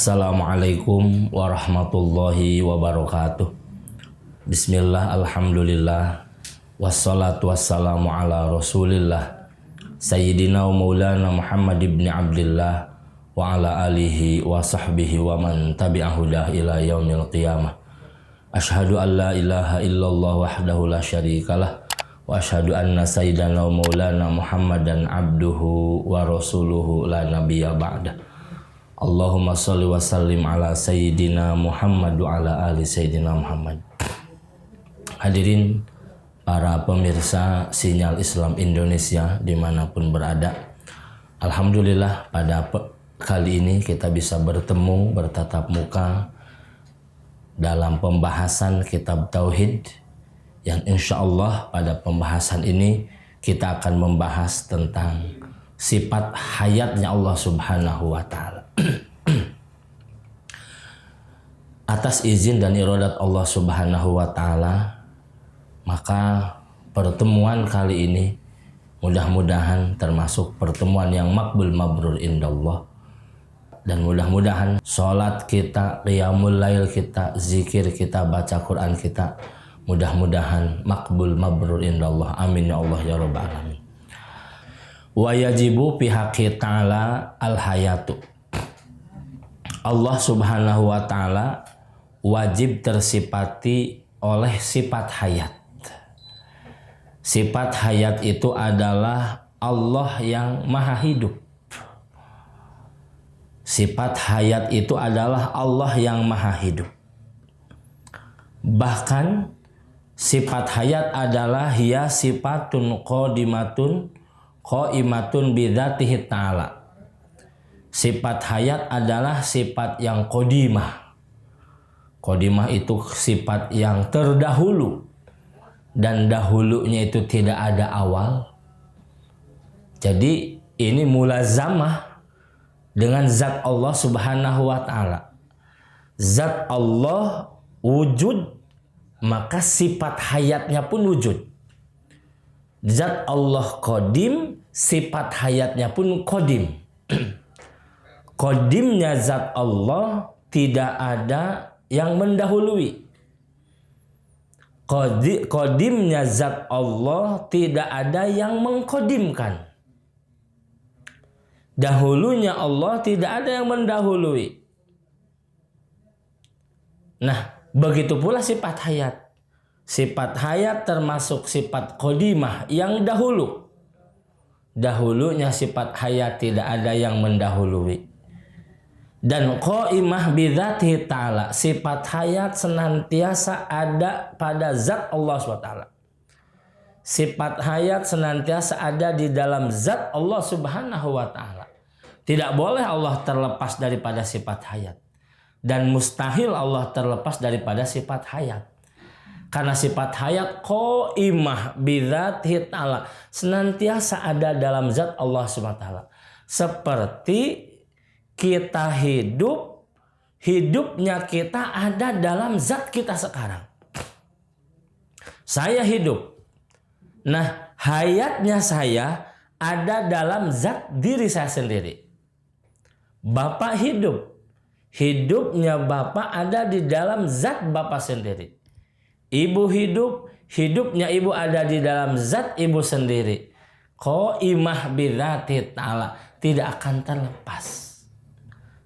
Assalamualaikum warahmatullahi wabarakatuh. Bismillah, alhamdulillah, wassalatu wassalamu ala rasulillah Sayyidina wa maulana Muhammad ibn Abdillah wa ala alihi wa sahbihi wa man tabi'ahudah ila yaumil qiyamah. Ashhadu an la ilaha illallah wahdahu la syarikalah wa ashhadu anna sayyidana wa maulana Muhammadan abduhu wa rasuluhu la nabiyya ba'dah. Allahumma sholli wa sallim ala sayyidina Muhammad wa ala ali sayyidina Muhammad. Hadirin para pemirsa Sinyal Islam Indonesia dimanapun berada, alhamdulillah pada kali ini kita bisa bertemu bertatap muka dalam pembahasan kitab Tauhid yang insya Allah pada pembahasan ini kita akan membahas tentang sifat hayatnya Allah Subhanahu wa Ta'ala. Atas izin dan iradat Allah Subhanahu wa Ta'ala, maka pertemuan kali ini mudah-mudahan termasuk pertemuan yang makbul mabrur indallah, dan mudah-mudahan sholat kita, qiyamul lail kita, zikir kita, baca Quran kita mudah-mudahan makbul mabrur indallah. Amin ya Allah ya rabbal alamin. Wa yajibu pihaqi ta'ala al-hayatu. Allah Subhanahu wa Ta'ala wajib tersifati oleh sifat hayat. Sifat hayat itu adalah Allah yang maha hidup. Sifat hayat itu adalah Allah yang maha hidup. Bahkan sifat hayat adalah hiya sifatun qaimatun bidzatihi ta'ala. Sifat hayat adalah sifat yang qadimah. Qadimah itu sifat yang terdahulu, dan dahulunya itu tidak ada awal. Jadi ini mulazamah dengan zat Allah Subhanahu wa Ta'ala. Zat Allah wujud, maka sifat hayatnya pun wujud. Zat Allah qadim, sifat hayatnya pun qadim. Qadimnya zat Allah tidak ada yang mendahului. Qadimnya zat Allah tidak ada yang mengqadimkan. Dahulunya Allah tidak ada yang mendahului. Nah, begitu pula sifat hayat. Sifat hayat termasuk sifat qadimah yang dahulu. Dahulunya sifat hayat tidak ada yang mendahului. Dan qaimah bidzatihi ta'ala, sifat hayat senantiasa ada pada zat Allah SWT. Sifat hayat senantiasa ada di dalam zat Allah Subhanahu wa Ta'ala. Tidak boleh Allah terlepas daripada sifat hayat, dan mustahil Allah terlepas daripada sifat hayat. Karena sifat hayat qaimah bidzatihi ta'ala, senantiasa ada dalam zat Allah SWT. Seperti kita hidup, hidupnya kita ada dalam zat kita sekarang. Saya hidup. Nah, hayatnya saya ada dalam zat diri saya sendiri. Bapak hidup. Hidupnya Bapak ada di dalam zat Bapak sendiri. Ibu hidup, hidupnya ibu ada di dalam zat ibu sendiri. Qaimah bidzatihi ta'ala, tidak akan terlepas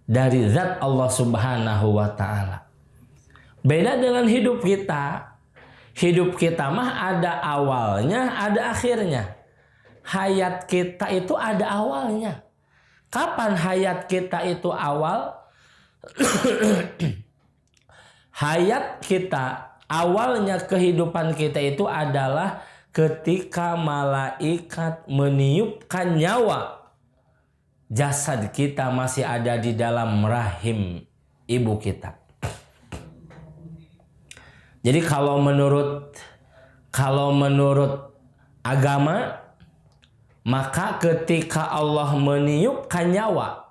dari zat Allah Subhanahu wa Ta'ala. Beda dengan hidup kita. Hidup kita mah ada awalnya, ada akhirnya. Hayat kita itu ada awalnya. Kapan hayat kita itu awal? Hayat kita, awalnya kehidupan kita itu adalah ketika malaikat meniupkan nyawa. Jasad kita masih ada di dalam rahim ibu kita. Jadi kalau menurut agama, maka ketika Allah meniupkan nyawa,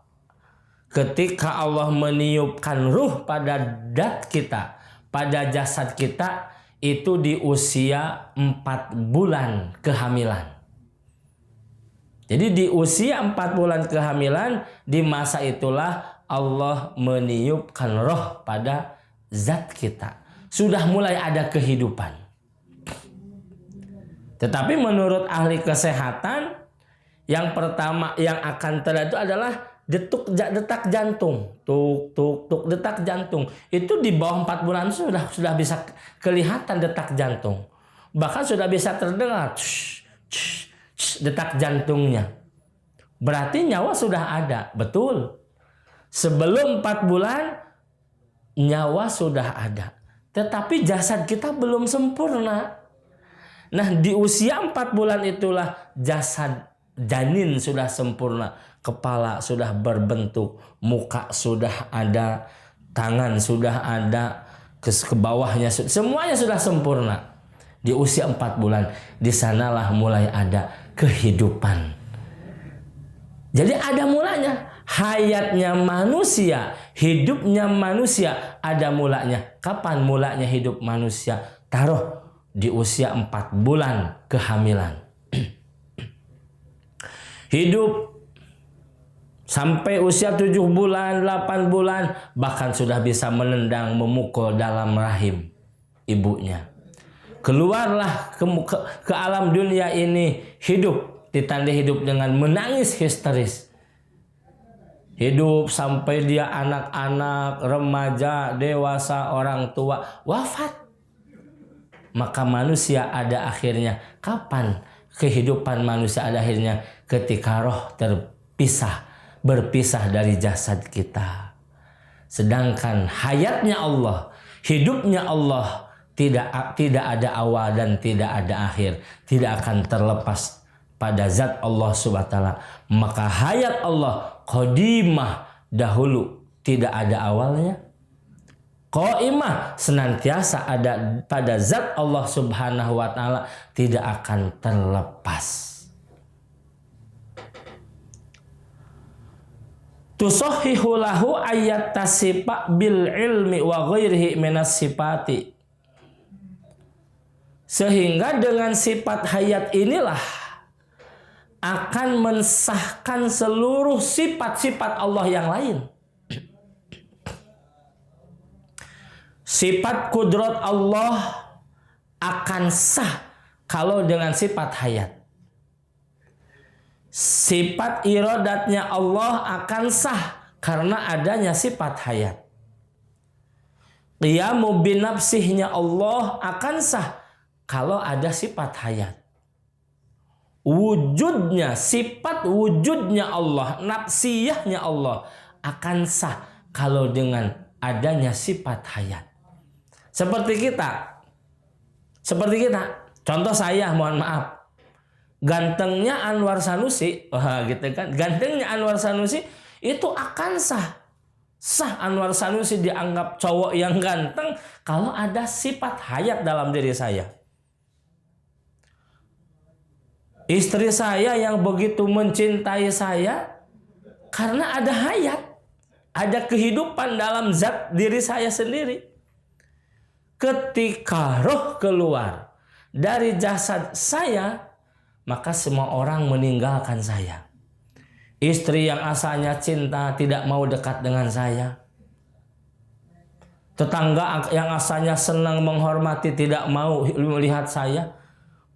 ketika Allah meniupkan ruh pada zat kita, pada jasad kita, itu di usia 4 bulan kehamilan. Jadi di usia 4 bulan kehamilan, di masa itulah Allah meniupkan roh pada zat kita. Sudah mulai ada kehidupan. Tetapi menurut ahli kesehatan, yang pertama yang akan terlihat itu adalah detak jantung. Tuk, tuk, tuk, detak jantung. Itu di bawah 4 bulan sudah bisa kelihatan detak jantung. Bahkan sudah bisa terdengar detak jantungnya. Berarti nyawa sudah ada. Betul. Sebelum 4 bulan, nyawa sudah ada. Tetapi jasad kita belum sempurna. Nah, di usia 4 bulan itulah jasad janin sudah sempurna. Kepala sudah berbentuk, muka sudah ada, tangan sudah ada, ke bawahnya, semuanya sudah sempurna. Di usia 4 bulan, di sanalah mulai ada kehidupan. Jadi ada mulanya. Hayatnya manusia, hidupnya manusia ada mulanya. Kapan mulanya hidup manusia? Taruh di usia 4 bulan kehamilan. Hidup sampai usia 7 bulan, 8 bulan, bahkan sudah bisa menendang, memukul dalam rahim ibunya. Keluarlah ke alam dunia ini, hidup, ditandai hidup dengan menangis histeris. Hidup sampai dia anak-anak, remaja, dewasa, orang tua, wafat. Maka manusia ada akhirnya. Kapan kehidupan manusia ada akhirnya? Ketika roh berpisah dari jasad kita. Sedangkan hayatnya Allah, hidupnya Allah tidak ada awal dan tidak ada akhir. Tidak akan terlepas pada zat Allah Subhanahu wa taala. Maka hayat Allah qadimah, dahulu tidak ada awalnya. Qaimah, senantiasa ada pada zat Allah Subhanahu wa taala, tidak akan terlepas. Tusahhihu lahu ayat tasifa bil ilmi wa ghairihi minas sifati. Sehingga dengan sifat hayat inilah akan mensahkan seluruh sifat-sifat Allah yang lain. Sifat kudrat Allah akan sah kalau dengan sifat hayat. Sifat iradatnya Allah akan sah karena adanya sifat hayat. Qiyamu binafsihnya Allah akan sah kalau ada sifat hayat. Wujudnya, sifat wujudnya Allah, nafsiyahnya Allah akan sah kalau dengan adanya sifat hayat. Seperti kita, contoh saya, mohon maaf, gantengnya Anwar Sanusi, gitu kan, gantengnya Anwar Sanusi itu akan sah Anwar Sanusi dianggap cowok yang ganteng kalau ada sifat hayat dalam diri saya. Istri saya yang begitu mencintai saya karena ada hayat, ada kehidupan dalam zat diri saya sendiri. Ketika roh keluar dari jasad saya, maka semua orang meninggalkan saya. Istri yang asalnya cinta tidak mau dekat dengan saya. Tetangga yang asalnya senang menghormati tidak mau melihat saya.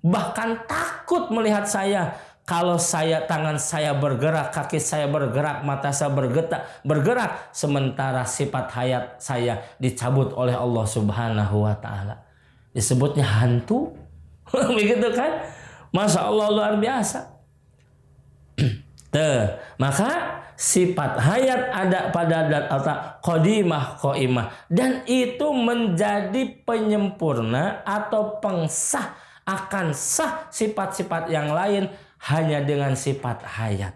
Bahkan takut melihat saya kalau tangan saya bergerak, kaki saya bergerak, mata saya bergerak, sementara sifat hayat saya dicabut oleh Allah Subhanahu wa taala. Disebutnya hantu. Begitu kan? Masya Allah, luar biasa. Maka sifat hayat ada pada zat Allah, qadimah, qaimah, dan itu menjadi penyempurna atau pengsah, akan sah sifat-sifat yang lain hanya dengan sifat hayat.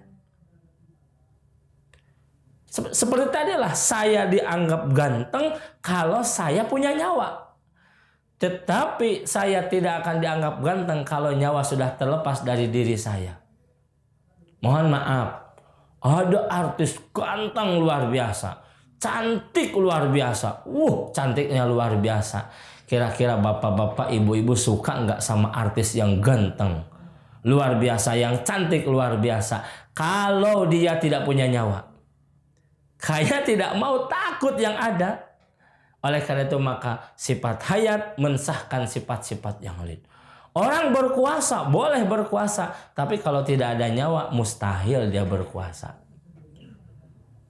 Seperti tadi lah, saya dianggap ganteng kalau saya punya nyawa. Tetapi saya tidak akan dianggap ganteng kalau nyawa sudah terlepas dari diri saya. Mohon maaf, ada artis ganteng luar biasa, cantik luar biasa, cantiknya luar biasa. Kira-kira bapak-bapak, ibu-ibu suka nggak sama artis yang ganteng, luar biasa, yang cantik luar biasa, kalau dia tidak punya nyawa? Kaya tidak mau, takut yang ada. Oleh karena itu maka sifat hayat mensahkan sifat-sifat yang lain. Orang berkuasa boleh berkuasa, tapi kalau tidak ada nyawa mustahil dia berkuasa.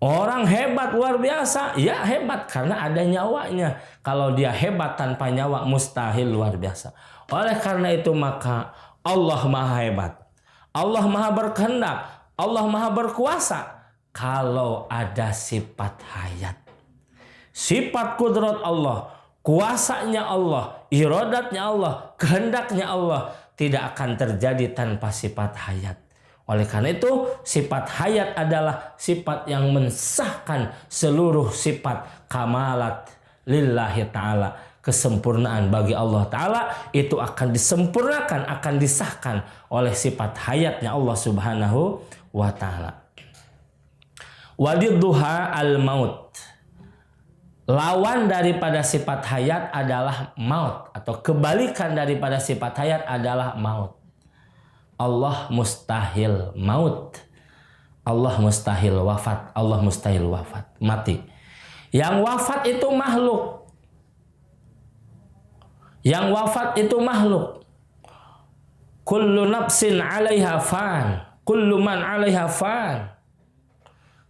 Orang hebat luar biasa, ya hebat karena ada nyawanya. Kalau dia hebat tanpa nyawa mustahil luar biasa. Oleh karena itu maka Allah Maha Hebat, Allah Maha Berkehendak, Allah Maha Berkuasa. Kalau ada sifat hayat, sifat kudrat Allah, kuasanya Allah, iradatnya Allah, kehendaknya Allah, tidak akan terjadi tanpa sifat hayat. Oleh karena itu sifat hayat adalah sifat yang mensahkan seluruh sifat kamalat lillahi ta'ala. Kesempurnaan bagi Allah Ta'ala itu akan disempurnakan, akan disahkan oleh sifat hayatnya Allah Subhanahu wa Ta'ala. Wadidduha al-maut. Lawan daripada sifat hayat adalah maut, atau kebalikan daripada sifat hayat adalah maut. Allah mustahil maut. Allah mustahil wafat. Allah mustahil wafat, mati. Yang wafat itu makhluk. Yang wafat itu makhluk. Kullu nafsin 'alaiha fan. Kullu man 'alaiha fan.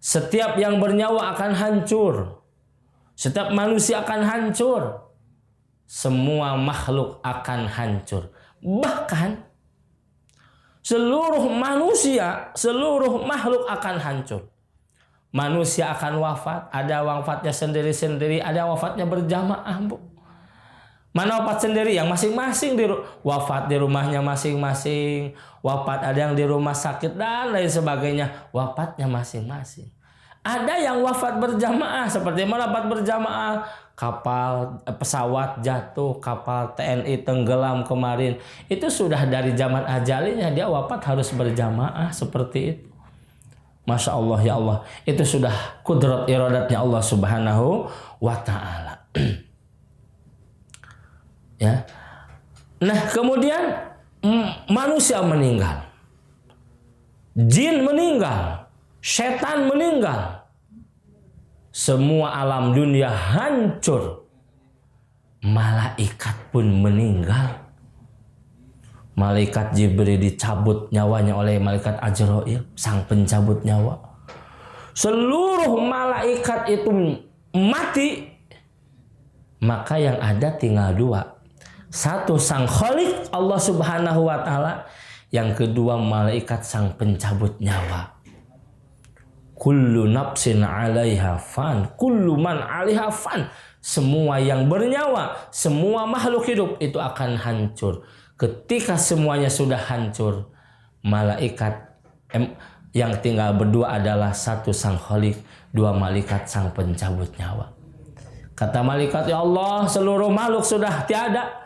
Setiap yang bernyawa akan hancur. Setiap manusia akan hancur. Semua makhluk akan hancur. Bahkan seluruh manusia, seluruh makhluk akan hancur. Manusia akan wafat. Ada wafatnya sendiri-sendiri, ada wafatnya berjamaah, Bu. Mana wafat sendiri? Yang masing-masing wafat di rumahnya masing-masing. Wafat ada yang di rumah sakit dan lain sebagainya. Wafatnya masing-masing. Ada yang wafat berjamaah. Seperti mana wafat berjamaah? Kapal, pesawat jatuh, kapal TNI tenggelam kemarin. Itu sudah dari zaman ajalinya dia wafat harus berjamaah seperti itu. Masya Allah, ya Allah. Itu sudah kudrat iradatnya Allah Subhanahu wa Ta'ala. Ya. Nah, kemudian manusia meninggal. Jin meninggal. Setan meninggal. Semua alam dunia hancur. Malaikat pun meninggal. Malaikat Jibril dicabut nyawanya oleh malaikat Ajrail, sang pencabut nyawa. Seluruh malaikat itu mati. Maka yang ada tinggal dua. Satu sang Khalik Allah Subhanahu wa Ta'ala. Yang kedua malaikat sang pencabut nyawa. Kullu nafsin 'alaiha fan, kullu man 'alaiha fan. Semua yang bernyawa, semua makhluk hidup itu akan hancur. Ketika semuanya sudah hancur, malaikat yang tinggal berdua adalah satu sang Khalik, dua malaikat sang pencabut nyawa. Kata malaikat, ya Allah, seluruh makhluk sudah tiada.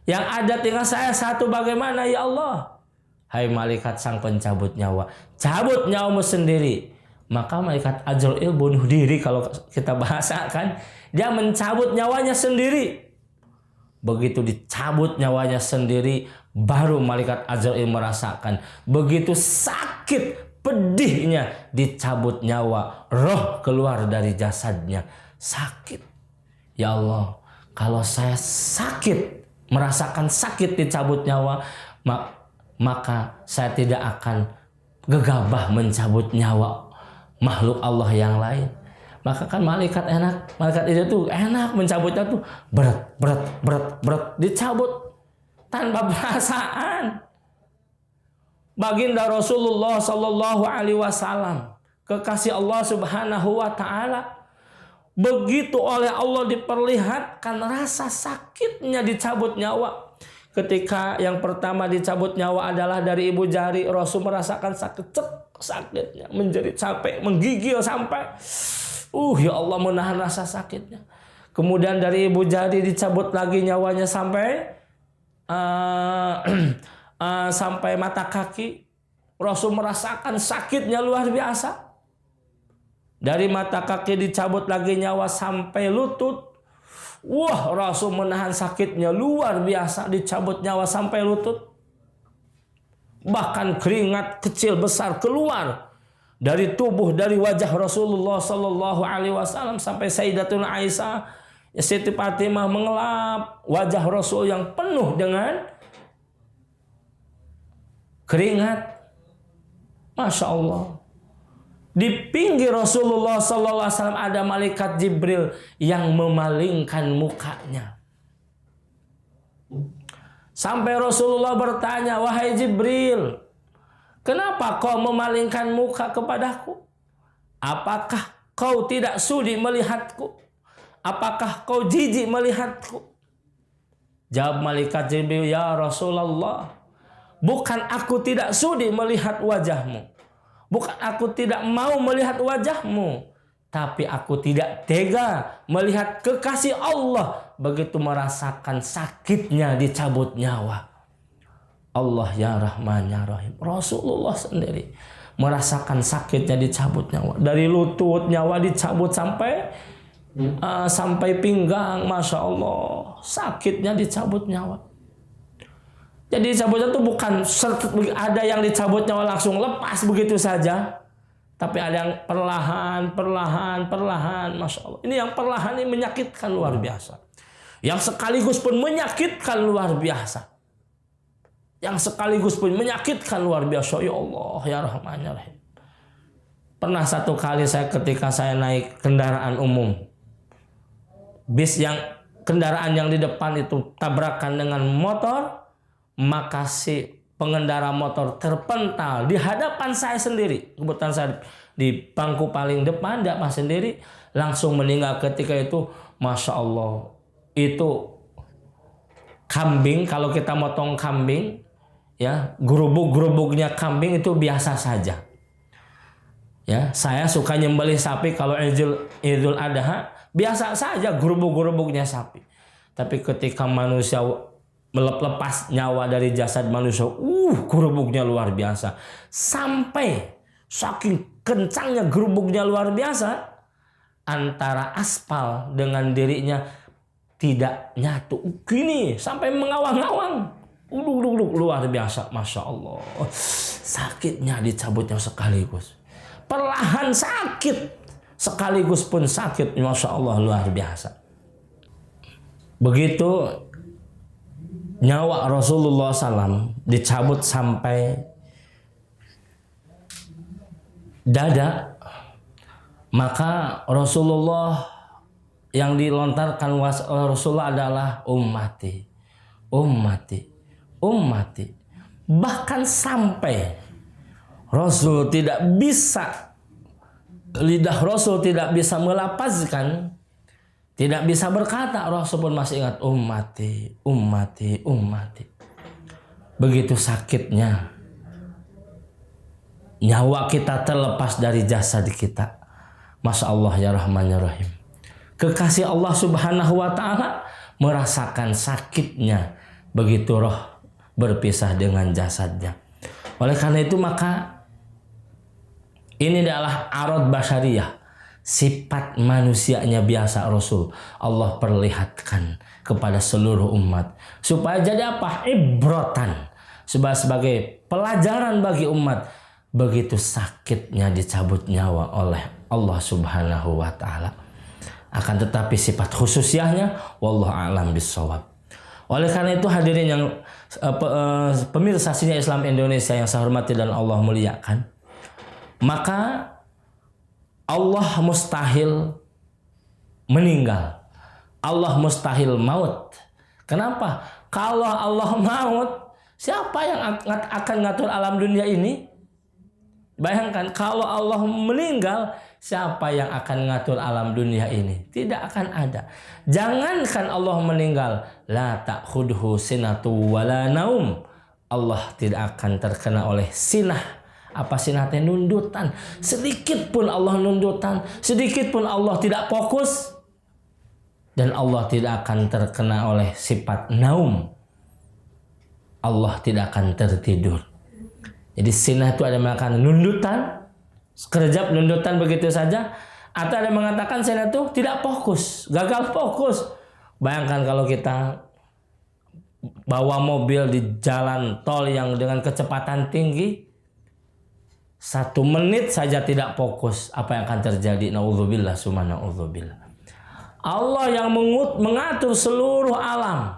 Yang ada tinggal saya satu, bagaimana ya Allah? Hai malaikat sang pencabut nyawa, cabut nyawamu sendiri. Maka malaikat Ajrail bunuh diri kalau kita bahasakan. Dia mencabut nyawanya sendiri. Begitu dicabut nyawanya sendiri, baru malaikat Ajrail merasakan begitu sakit, pedihnya dicabut nyawa, roh keluar dari jasadnya. Sakit. Ya Allah, kalau saya sakit, merasakan sakit dicabut nyawa, maka saya tidak akan gegabah mencabut nyawa makhluk Allah yang lain. Maka kan malaikat enak, malaikat itu tuh enak mencabutnya tuh berat dicabut tanpa perasaan. Baginda Rasulullah Sallallahu Alaihi Wasallam, kekasih Allah Subhanahu Wa Taala, begitu oleh Allah diperlihatkan rasa sakitnya dicabut nyawa. Ketika yang pertama dicabut nyawa adalah dari Ibu Jari, Rasul merasakan sakitnya, menjerit sampai menggigil sampai ya Allah menahan rasa sakitnya. Kemudian dari Ibu Jari dicabut lagi nyawanya sampai sampai mata kaki. Rasul merasakan sakitnya luar biasa. Dari mata kaki dicabut lagi nyawa sampai lutut. Wah, Rasul menahan sakitnya luar biasa, dicabut nyawa sampai lutut. Bahkan keringat kecil besar keluar. dari tubuh, dari wajah Rasulullah Sallallahu Alaihi Wasallam sampai Sayyidatuna Aisyah, Siti Fatimah mengelap wajah Rasul yang penuh dengan keringat. Masya Allah. Di pinggir Rasulullah Sallallahu Alaihi Wasallam ada malaikat Jibril yang memalingkan mukanya. Sampai Rasulullah bertanya, wahai Jibril, kenapa kau memalingkan muka kepadaku? Apakah kau tidak sudi melihatku? Apakah kau jijik melihatku? Jawab malaikat Jibril, ya Rasulullah, bukan aku tidak sudi melihat wajahmu, bukan aku tidak mau melihat wajahmu, tapi aku tidak tega melihat kekasih Allah begitu merasakan sakitnya dicabut nyawa. Allah ya Rahman ya Rahim. Rasulullah sendiri merasakan sakitnya dicabut nyawa. Dari lutut nyawa dicabut sampai pinggang. Masya Allah, sakitnya dicabut nyawa. Jadi dicabutnya itu bukan ada yang dicabut nyawa langsung lepas begitu saja, tapi ada yang perlahan. Masya Allah. Ini yang perlahan ini menyakitkan luar biasa. Yang sekaligus pun menyakitkan luar biasa. Yang sekaligus pun menyakitkan luar biasa. Ya Allah ya Rahman ya Rahim. Pernah satu kali ketika saya naik kendaraan umum, bis yang kendaraan yang di depan itu tabrakan dengan motor, maka si pengendara motor terpental di hadapan saya sendiri. Kebetulan saya di bangku paling depan, tidak mas sendiri, langsung meninggal ketika itu. Masya Allah, itu kambing, kalau kita motong kambing, ya gerubuk-gerubuknya kambing itu biasa saja. Ya, saya suka nyembelih sapi kalau Idul Adha, biasa saja gerubuk-gerubuknya sapi. Tapi ketika manusia melepas nyawa dari jasad manusia, gerubuknya luar biasa. Sampai saking kencangnya gerubuknya luar biasa, antara aspal dengan dirinya tidak nyatu. Gini, sampai mengawang-awang. Luar biasa, Masya Allah. Sakitnya dicabutnya sekaligus. Perlahan sakit, sekaligus pun sakit. Masya Allah, luar biasa. Begitu nyawa Rasulullah SAW dicabut sampai dada, maka Rasulullah yang dilontarkan Rasulullah adalah ummati. Bahkan sampai Rasul tidak bisa, lidah Rasul tidak bisa melapazkan, tidak bisa berkata, Rasul pun masih ingat ummati. Begitu sakitnya nyawa kita terlepas dari jasad kita. Masya Allah ya Rahman ya Rahim. Kekasih Allah Subhanahu wa Ta'ala merasakan sakitnya begitu roh berpisah dengan jasadnya. Oleh karena itu maka ini adalah arad basyariyah, sifat manusianya biasa Rasul. Allah perlihatkan kepada seluruh umat supaya jadi apa? Ibrotan, sebagai pelajaran bagi umat. Begitu sakitnya dicabut nyawa oleh Allah Subhanahu wa Ta'ala. Akan tetapi sifat khususiyahnya wallahu a'lam bissawab. Oleh karena itu hadirin yang pemirsa Syiar Islam Indonesia yang saya hormati dan Allah muliakan, maka Allah mustahil meninggal. Allah mustahil maut. Kenapa? Kalau Allah maut, siapa yang akan ngatur alam dunia ini? Bayangkan kalau Allah meninggal, siapa yang akan ngatur alam dunia ini? Tidak akan ada. Jangankan Allah meninggal, la ta'khudhu sinatu wala naum. Allah tidak akan terkena oleh sinah. Apa sinah? Nundutan. Sedikit pun Allah nundutan, sedikit pun Allah tidak fokus, dan Allah tidak akan terkena oleh sifat naum. Allah tidak akan tertidur. Jadi sinah itu ada mengatakan nundutan, sekejap nundutan begitu saja. Atau ada mengatakan sinah itu tidak fokus, gagal fokus. Bayangkan kalau kita bawa mobil di jalan tol yang dengan kecepatan tinggi, 1 menit saja tidak fokus, apa yang akan terjadi? Naudzubillah, summa naudzubillah. Allah yang mengatur seluruh alam.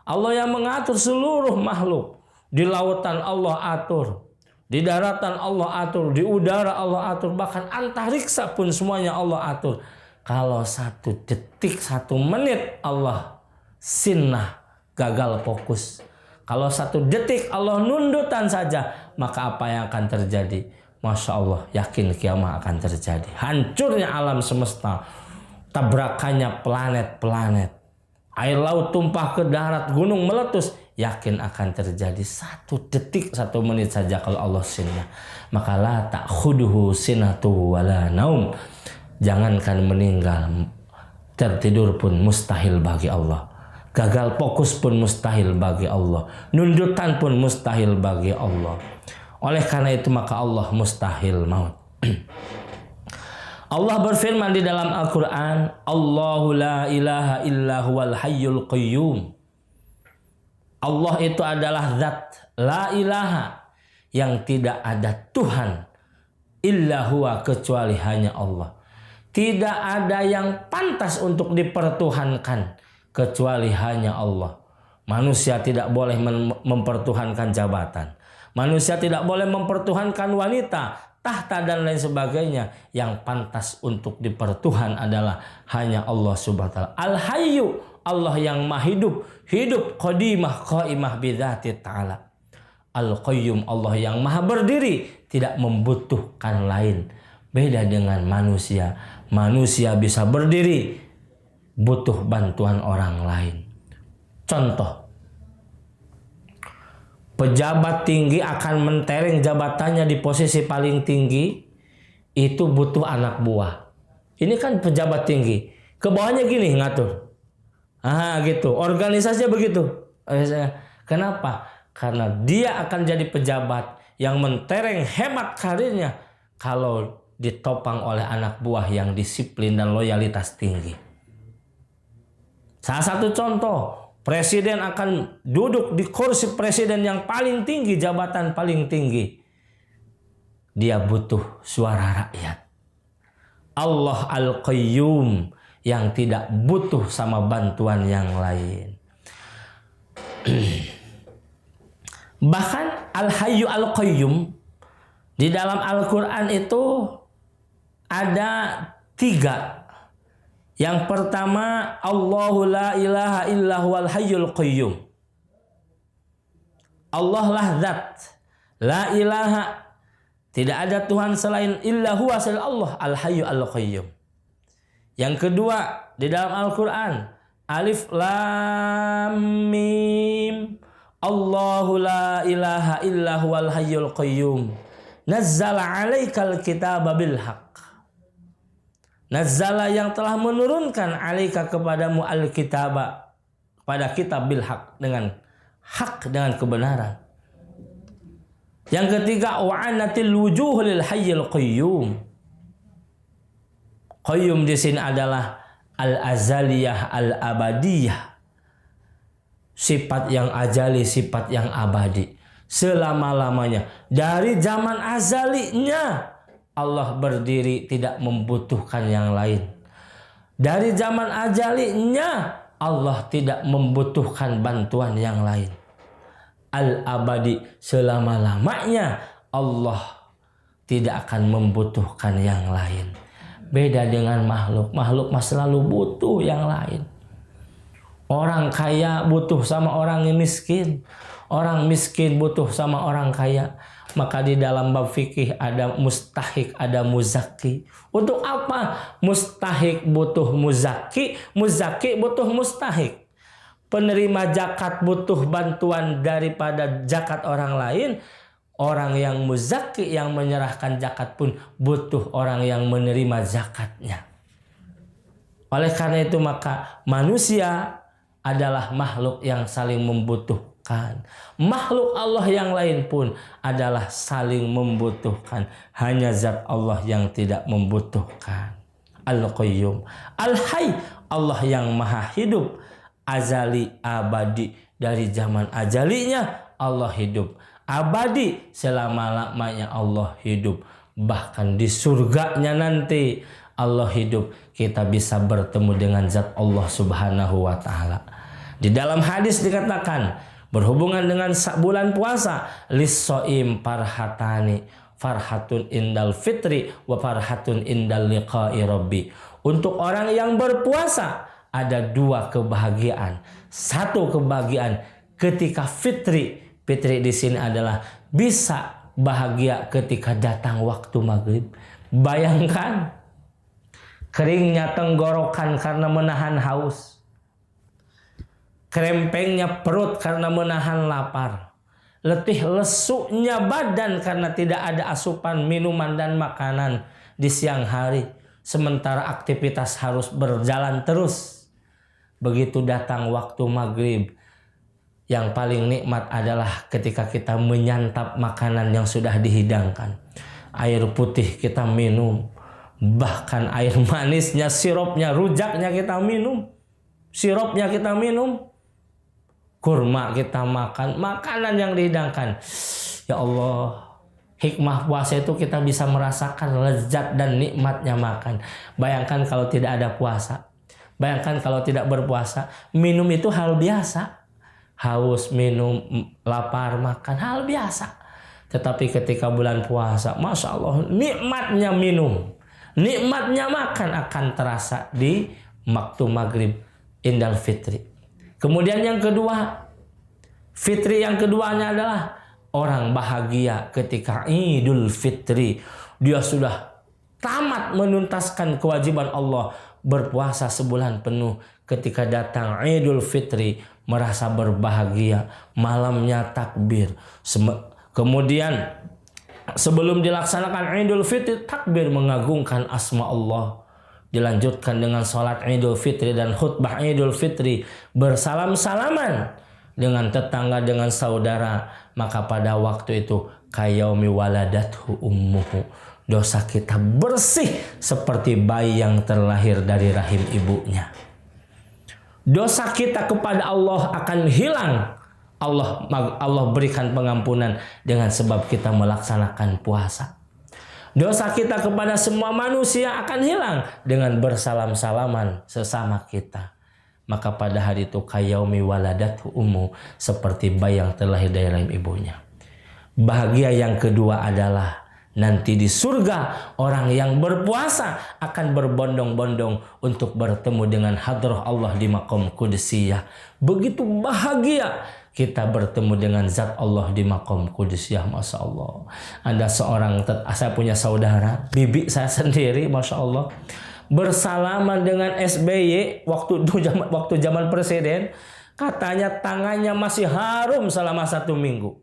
Allah yang mengatur seluruh makhluk. Di lautan Allah atur, di daratan Allah atur, di udara Allah atur, bahkan antariksa pun semuanya Allah atur. Kalau 1 detik, 1 menit Allah sinnah, gagal fokus. Kalau 1 detik Allah nundutan saja, maka apa yang akan terjadi? Masya Allah, yakin kiamat akan terjadi. Hancurnya alam semesta, tabrakannya planet-planet, air laut tumpah ke darat, gunung meletus, yakin akan terjadi. 1 detik, 1 menit saja kalau Allah sinnah. Maka la ta'khuduhu sinatu wala naum. Jangankan meninggal, tertidur pun mustahil bagi Allah. Gagal fokus pun mustahil bagi Allah. Nundutan pun mustahil bagi Allah. Oleh karena itu maka Allah mustahil maut. Allah berfirman di dalam Al-Quran, Allahu la ilaha illa huwal hayyul qayyum. Allah itu adalah zat la ilaha, yang tidak ada Tuhan illa huwa, kecuali hanya Allah. Tidak ada yang pantas untuk dipertuhankan kecuali hanya Allah. Manusia tidak boleh mempertuhankan jabatan. Manusia tidak boleh mempertuhankan wanita, tahta dan lain sebagainya. Yang pantas untuk dipertuhan adalah hanya Allah Subhanahu wa taala. Al-Hayyu, Allah yang maha hidup, hidup qadimah qaimah bidzati ta'ala. Al-Qayyum, Allah yang maha berdiri, tidak membutuhkan lain. Beda dengan manusia. Manusia bisa berdiri, butuh bantuan orang lain. Contoh, pejabat tinggi akan mentereng jabatannya di posisi paling tinggi, itu butuh anak buah. Ini kan pejabat tinggi, ke bawahnya gini ngatur. Gitu, organisasinya begitu. Kenapa? Karena dia akan jadi pejabat yang mentereng hebat karirnya kalau ditopang oleh anak buah yang disiplin dan loyalitas tinggi. Salah satu contoh, presiden akan duduk di kursi presiden yang paling tinggi, jabatan paling tinggi. Dia butuh suara rakyat. Allah Al-Qayyum, yang tidak butuh sama bantuan yang lain. Bahkan Al-Hayyu Al-Qayyum di dalam Al-Quran itu ada 3. Yang pertama, Allahu la ilaha illa huwal hayyul qayyum. Allah lah zat, la ilaha, tidak ada Tuhan selain illa huwa, selain Allah, al-hayyu al-qayyum. Yang kedua, di dalam Al-Quran, Alif Lam Mim, Allahu la ilaha illa huwal hayyul qayyum, nazzala alaikal kitaba bil haqq. Nazzala, yang telah menurunkan, alaika kepadamu, al-kitaba, pada kitab, bil haq, dengan hak, dengan kebenaran. Yang ketiga, wa'anatil wujuh lil hayyil qayyum. Qayyum di sini adalah al-azaliyah, al-abadiyah. Sifat yang ajali, sifat yang abadi, selama-lamanya. Dari zaman azalinya Allah berdiri, tidak membutuhkan yang lain. Dari zaman ajalinya Allah tidak membutuhkan bantuan yang lain. Al-abadi, selama-lamanya Allah tidak akan membutuhkan yang lain. Beda dengan makhluk. Makhluk masih selalu butuh yang lain. Orang kaya butuh sama orang yang miskin. Orang miskin butuh sama orang kaya. Maka di dalam bab fikih ada mustahik, ada muzaki. Untuk apa? Mustahik butuh muzaki, muzaki butuh mustahik. Penerima zakat butuh bantuan daripada zakat orang lain. Orang yang muzaki, yang menyerahkan zakat pun butuh orang yang menerima zakatnya. Oleh karena itu maka manusia adalah makhluk yang saling membutuhkan. Makhluk Allah yang lain pun adalah saling membutuhkan. Hanya zat Allah yang tidak membutuhkan. Al-Qayyum, Al-Hayy, Allah yang maha hidup, azali, abadi. Dari zaman ajalinya Allah hidup. abadi selama-lamanya Allah hidup. Bahkan di surganya nanti Allah hidup, kita bisa bertemu dengan zat Allah Subhanahu wa taala. Di dalam hadis dikatakan, berhubungan dengan bulan puasa, lis-shaim farhatani, farhatun indal fitri wa farhatun indal liqa'i rabbi. Untuk orang yang berpuasa ada dua kebahagiaan. Satu kebahagiaan ketika fitri. Fitri di sini adalah bisa bahagia ketika datang waktu maghrib. Bayangkan keringnya tenggorokan karena menahan haus, krempengnya perut karena menahan lapar, letih lesunya badan karena tidak ada asupan minuman dan makanan di siang hari, sementara aktivitas harus berjalan terus. Begitu datang waktu maghrib, yang paling nikmat adalah ketika kita menyantap makanan yang sudah dihidangkan. Air putih kita minum, bahkan air manisnya, sirupnya, rujaknya kita minum, sirupnya kita minum, kurma kita makan, makanan yang dihidangkan. Ya Allah, hikmah puasa itu kita bisa merasakan lezat dan nikmatnya makan. Bayangkan kalau tidak ada puasa, bayangkan kalau tidak berpuasa, minum itu hal biasa. Haus, minum, lapar, makan, hal biasa. Tetapi ketika bulan puasa, Masya Allah, nikmatnya minum, nikmatnya makan akan terasa di waktu maghrib indal fitri. Kemudian yang kedua, fitri yang keduanya adalah orang bahagia ketika Idul Fitri. Dia sudah tamat menuntaskan kewajiban Allah, berpuasa sebulan penuh. Ketika datang Idul Fitri, merasa berbahagia, malamnya takbir. Kemudian sebelum dilaksanakan Idul Fitri, takbir mengagungkan asma Allah. Dilanjutkan dengan sholat Idul Fitri dan khutbah Idul Fitri, bersalam-salaman dengan tetangga, dengan saudara. Maka pada waktu itu kayaumi waladathu ummuhu, dosa kita bersih seperti bayi yang terlahir dari rahim ibunya. Dosa kita kepada Allah akan hilang. Allah berikan pengampunan dengan sebab kita melaksanakan puasa. Dosa kita kepada semua manusia akan hilang dengan bersalam-salaman sesama kita. Maka pada hari itu kayaumi waladathu ummu, seperti bayi yang terlahir dari rahim ibunya. Bahagia yang kedua adalah nanti di surga orang yang berpuasa akan berbondong-bondong untuk bertemu dengan hadrah Allah di maqam Qudsiyah. Begitu bahagia kita bertemu dengan zat Allah di maqam Qudsiyah. Masya Allah. Ada seorang, saya punya saudara, bibi saya sendiri, Masya Allah, bersalaman dengan SBY waktu zaman presiden. Katanya tangannya masih harum selama 1 minggu.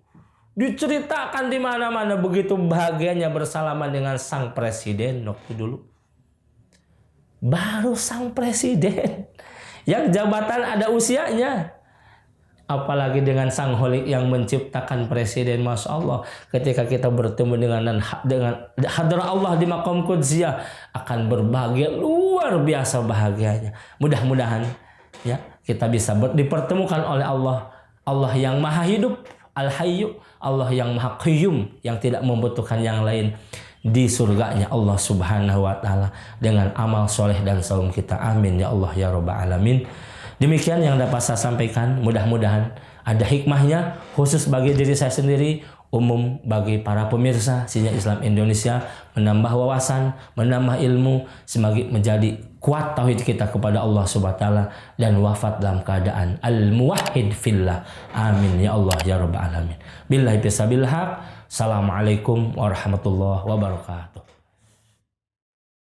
Diceritakan di mana-mana begitu bahagianya bersalaman dengan sang presiden waktu dulu. Baru sang presiden yang jabatan ada usianya. Apalagi dengan sang holik yang menciptakan presiden. Masya Allah, ketika kita bertemu dengan hadrah Allah di maqam Qudsiyah akan berbahagia, luar biasa bahagianya. Mudah-mudahan ya kita bisa dipertemukan oleh Allah, Allah yang maha hidup, Al-Hayyu, Allah yang maha qayyum, yang tidak membutuhkan yang lain, di surganya Allah Subhanahu wa taala dengan amal soleh dan saum kita. Amin ya Allah ya Rabbal alamin. Demikian yang dapat saya sampaikan. Mudah-mudahan ada hikmahnya khusus bagi diri saya sendiri, umum bagi para pemirsa Sinyal Islam Indonesia, menambah wawasan, menambah ilmu, sebagai menjadi kuat tauhid kita kepada Allah Subhanahu wa taala dan wafat dalam keadaan al-muwahhid fillah. Amin ya Allah ya Rabbal alamin. Billahi bisabil haq. Assalamualaikum warahmatullahi wabarakatuh.